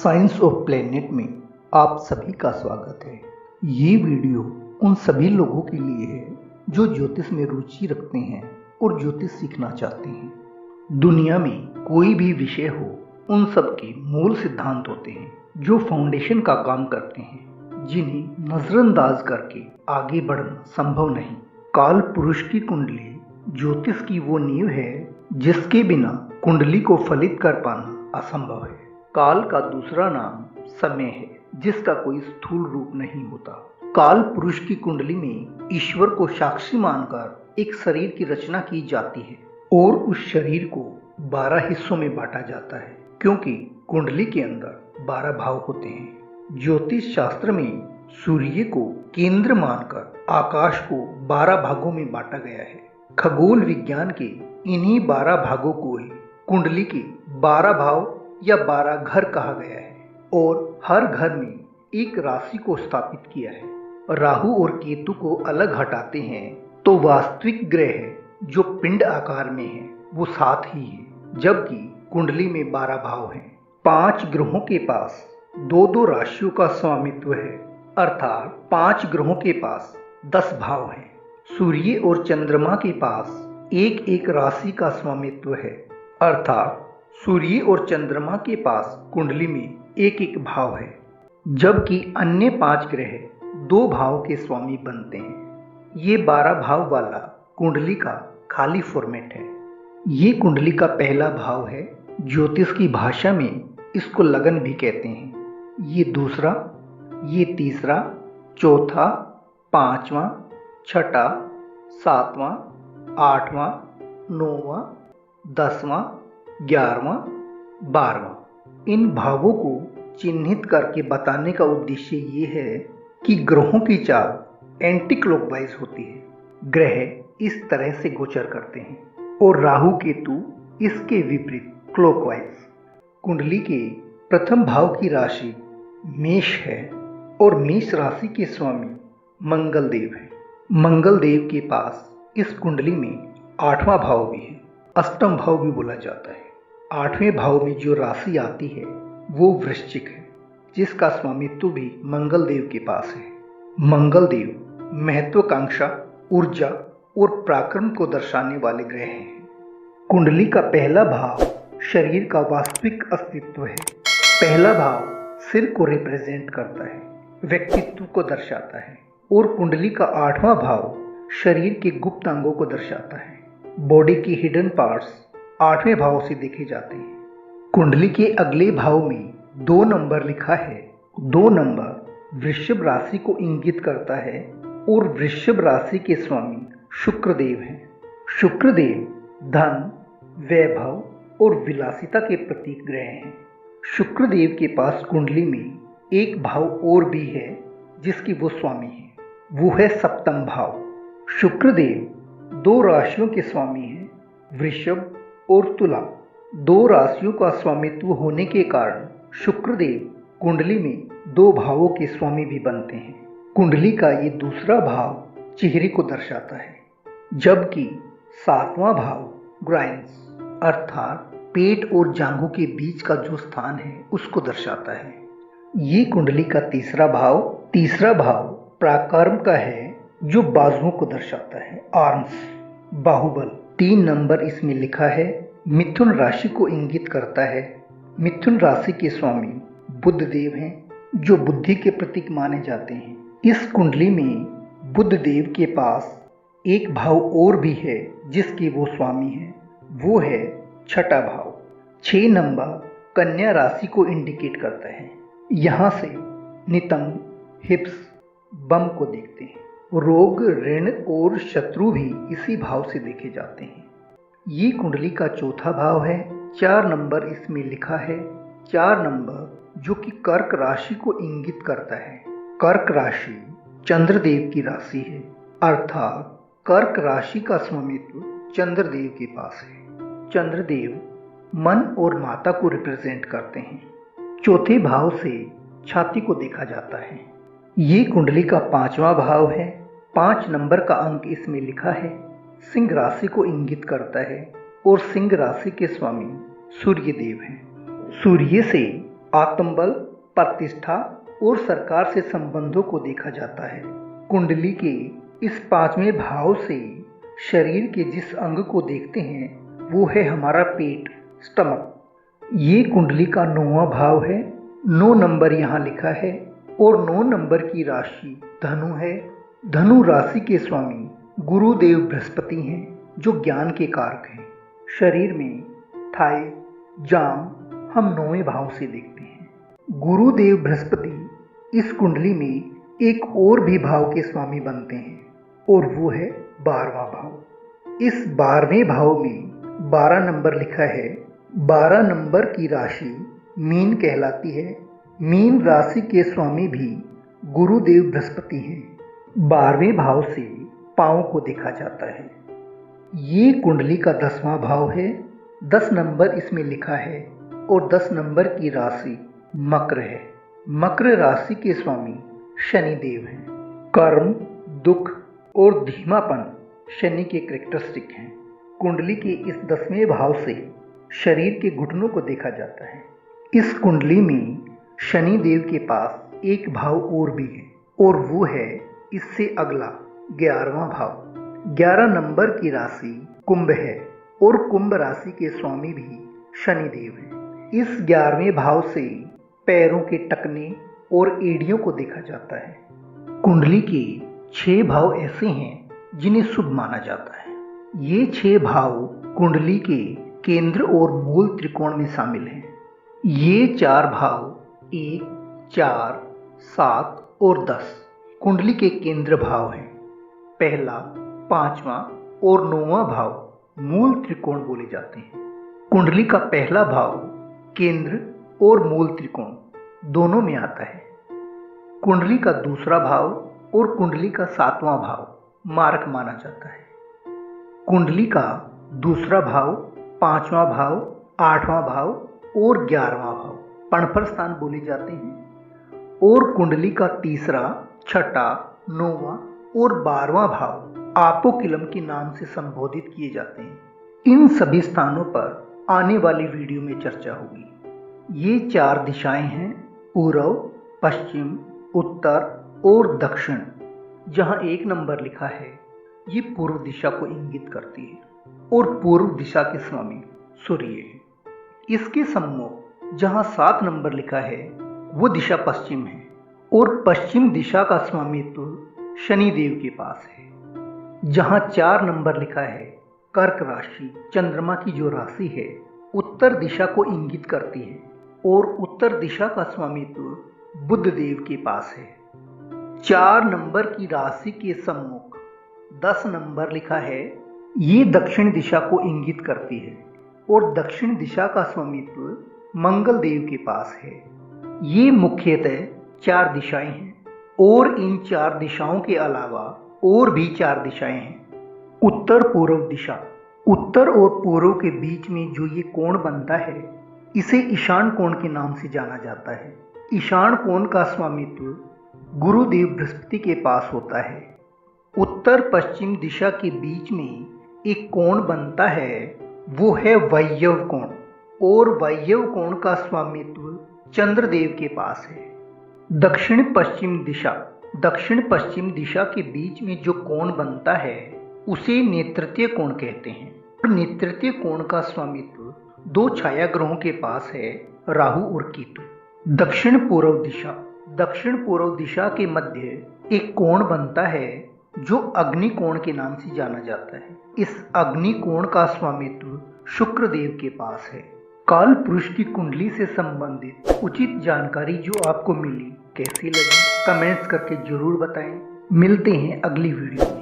Science of planet में आप सभी का स्वागत है। ये वीडियो उन सभी लोगों के लिए है जो ज्योतिष में रुचि रखते हैं और ज्योतिष सीखना चाहते हैं। दुनिया में कोई भी विषय हो, उन सब के मूल सिद्धांत होते हैं जो फाउंडेशन का काम करते हैं, जिन्हें नजरअंदाज करके आगे बढ़ना संभव नहीं। काल पुरुष की कुंडली ज्योतिष की वो नींव है जिसके बिना कुंडली को फलित कर पाना असंभव है। काल का दूसरा नाम समय है, जिसका कोई स्थूल रूप नहीं होता। काल पुरुष की कुंडली में ईश्वर को साक्षी मानकर एक शरीर की रचना की जाती है और उस शरीर को 12 हिस्सों में बांटा जाता है, क्योंकि कुंडली के अंदर 12 भाव होते हैं। ज्योतिष शास्त्र में सूर्य को केंद्र मानकर आकाश को 12 भागों में बांटा गया है। खगोल विज्ञान के इन्हीं 12 भागों को ही कुंडली के 12 भाव या 12 घर कहा गया है और हर घर में एक राशि को स्थापित किया है। राहु और केतु को अलग हटाते हैं तो वास्तविक ग्रह जो पिंड आकार में है वो 7 ही है, जबकि कुंडली में 12 भाव हैं। 5 ग्रहों के पास 2-2 राशियों का स्वामित्व है, अर्थात 5 ग्रहों के पास 10 भाव हैं। सूर्य और चंद्रमा के पास एक राशि का स्वामित्व है, अर्थात सूर्य और चंद्रमा के पास कुंडली में एक भाव है, जबकि अन्य 5 ग्रह 2 भाव के स्वामी बनते हैं। ये 12 भाव वाला कुंडली का खाली फॉर्मेट है। ये कुंडली का पहला भाव है। ज्योतिष की भाषा में इसको लगन भी कहते हैं। ये दूसरा, ये तीसरा, चौथा, 5वां, 6वां, 7वां, 8वां, 9वां, 10वां, 11वां, 12वां। इन भावों को चिन्हित करके बताने का उद्देश्य ये है कि ग्रहों की चाल एंटी क्लॉकवाइज होती है। ग्रह इस तरह से गोचर करते हैं और राहु केतु इसके विपरीत क्लॉकवाइज। कुंडली के प्रथम भाव की राशि मेष है और मेष राशि के स्वामी मंगल देव है। मंगल देव के पास इस कुंडली में 8वां भाव भी है, अष्टम भाव भी बोला जाता है। 8वें भाव में जो राशि आती है वो वृश्चिक है, जिसका स्वामित्व भी मंगल देव के पास है। मंगल देव महत्वाकांक्षा, ऊर्जा और पराक्रम को दर्शाने वाले ग्रह हैं। कुंडली का पहला भाव शरीर का वास्तविक अस्तित्व है। पहला भाव सिर को रिप्रेजेंट करता है, व्यक्तित्व को दर्शाता है, और कुंडली का 8वां भाव शरीर के गुप्त अंगों को दर्शाता है। बॉडी की हिडन पार्ट्स 8वें भाव से देखे जाते हैं। कुंडली के अगले भाव में 2 नंबर लिखा है। 2 नंबर वृषभ राशि को इंगित करता है और वृषभ राशि के स्वामी शुक्रदेव हैं। शुक्रदेव धन, वैभव और विलासिता के प्रतीक ग्रह हैं। शुक्रदेव के पास कुंडली में एक भाव और भी है जिसकी वो स्वामी है, वो है 7वां भाव। शुक्रदेव 2 राशियों के स्वामी हैं, वृषभ और तुला। 2 राशियों का स्वामित्व होने के कारण शुक्रदेव कुंडली में 2 भावों के स्वामी भी बनते हैं। कुंडली का ये दूसरा भाव चेहरे को दर्शाता है, जबकि 7वां भाव ग्राइन्स अर्थात पेट और जांघों के बीच का जो स्थान है उसको दर्शाता है। ये कुंडली का तीसरा भाव पराक्रम का है, जो बाजुओं को दर्शाता है, आर्म्स, बाहुबल। 3 नंबर इसमें लिखा है। मिथुन राशि को इंगित करता है। मिथुन राशि के स्वामी बुध देव हैं, जो बुद्धि के प्रतीक माने जाते हैं। इस कुंडली में बुध देव के पास एक भाव और भी है जिसके वो स्वामी हैं, वो है 6वां भाव। 6 नंबर कन्या राशि को इंडिकेट करता है। यहाँ से नितंब, हिप्स, बम को देखते हैं। रोग, ऋण और शत्रु भी इसी भाव से देखे जाते हैं। ये कुंडली का 4था भाव है। 4 नंबर इसमें लिखा है। 4 नंबर जो कि कर्क राशि को इंगित करता है। कर्क राशि चंद्रदेव की राशि है, अर्थात कर्क राशि का स्वामित्व चंद्रदेव के पास है। चंद्रदेव मन और माता को रिप्रेजेंट करते हैं। 4थे भाव से छाती को देखा जाता है। ये कुंडली का 5वां भाव है। 5 नंबर का अंक इसमें लिखा है। सिंह राशि को इंगित करता है और सिंह राशि के स्वामी सूर्य देव हैं। सूर्य से आत्मबल, प्रतिष्ठा और सरकार से संबंधों को देखा जाता है। कुंडली के इस पांचवें भाव से शरीर के जिस अंग को देखते हैं वो है हमारा पेट, स्टमक। ये कुंडली का 9वां भाव है। 9 नंबर यहाँ लिखा है और 9 नंबर की राशि धनु है। धनु राशि के स्वामी गुरुदेव बृहस्पति हैं जो ज्ञान के कारक हैं। शरीर में थाई, जांघ हम 9वें भाव से देखते हैं। गुरुदेव बृहस्पति इस कुंडली में एक और भी भाव के स्वामी बनते हैं और वो है 12वां भाव। इस 12वें भाव में 12 नंबर लिखा है। 12 नंबर की राशि मीन कहलाती है। मीन राशि के स्वामी भी गुरुदेव बृहस्पति हैं। 12वें भाव से पांव को देखा जाता है। ये कुंडली का 10वां भाव है। 10 नंबर इसमें लिखा है और 10 नंबर की राशि मकर है। मकर राशि के स्वामी शनिदेव हैं। कर्म, दुख और धीमापन शनि के कैरेक्टरिस्टिक हैं। कुंडली के इस 10वें भाव से शरीर के घुटनों को देखा जाता है। इस कुंडली में शनिदेव के पास एक भाव और भी है और वो है इससे अगला 11वां भाव। 11 नंबर की राशि कुंभ है और कुंभ राशि के स्वामी भी शनिदेव हैं। इस 11वें भाव से पैरों के टखने और एड़ियों को देखा जाता है। कुंडली के 6 भाव ऐसे हैं जिन्हें शुभ माना जाता है। ये 6 भाव कुंडली के केंद्र और मूल त्रिकोण में शामिल हैं। ये 4 भाव 1, 4, 7 और 10 कुंडली के केंद्र भाव हैं। पहला, 5वां और 9वां भाव मूल त्रिकोण बोले जाते हैं। कुंडली का पहला भाव केंद्र और मूल त्रिकोण दोनों में आता है। कुंडली का दूसरा भाव और कुंडली का 7वां भाव मारक माना जाता है। कुंडली का दूसरा भाव, 5वां भाव, 8वां भाव और 11वां भाव पणफर स्थान बोले जाते हैं और कुंडली का तीसरा, छठा, 9वां और 12वां भाव आपोकिलम के नाम से संबोधित किए जाते हैं। इन सभी स्थानों पर आने वाली वीडियो में चर्चा होगी। ये 4 दिशाएं हैं, पूर्व, पश्चिम, उत्तर और दक्षिण। जहां 1 नंबर लिखा है ये पूर्व दिशा को इंगित करती है और पूर्व दिशा के स्वामी सूर्य है। इसके सम्मुख जहां 7 नंबर लिखा है वो दिशा पश्चिम है और पश्चिम दिशा का स्वामित्व शनिदेव के पास है। जहां 4 नंबर लिखा है कर्क राशि चंद्रमा की जो राशि है उत्तर दिशा को इंगित करती है और उत्तर दिशा का स्वामित्व बुध देव के पास है। 4 नंबर की राशि के सम्मुख 10 नंबर लिखा है। ये दक्षिण दिशा को इंगित करती है और दक्षिण दिशा का स्वामित्व मंगल देव के पास है। ये मुख्यतः 4 दिशाएं हैं और इन 4 दिशाओं के अलावा और भी 4 दिशाएं हैं। उत्तर पूर्व दिशा, उत्तर और पूर्व के बीच में जो ये कोण बनता है इसे ईशान कोण के नाम से जाना जाता है। ईशान कोण का स्वामित्व गुरुदेव बृहस्पति के पास होता है। उत्तर पश्चिम दिशा के बीच में एक कोण बनता है, वो है वायव्य कोण और वायव्य कोण का स्वामित्व चंद्रदेव के पास है। दक्षिण पश्चिम दिशा के बीच में जो कोण बनता है उसे नेतृत्व कोण कहते हैं और नेतृत्व कोण का स्वामित्व 2 छाया ग्रहों के पास है, राहु और केतु। दक्षिण पूर्व दिशा के मध्य एक कोण बनता है जो अग्नि कोण के नाम से जाना जाता है। इस अग्नि कोण का स्वामित्व शुक्र देव के पास है। काल पुरुष की कुंडली से संबंधित उचित जानकारी जो आपको मिली कैसी लगी कमेंट्स करके जरूर बताएं। मिलते हैं अगली वीडियो में।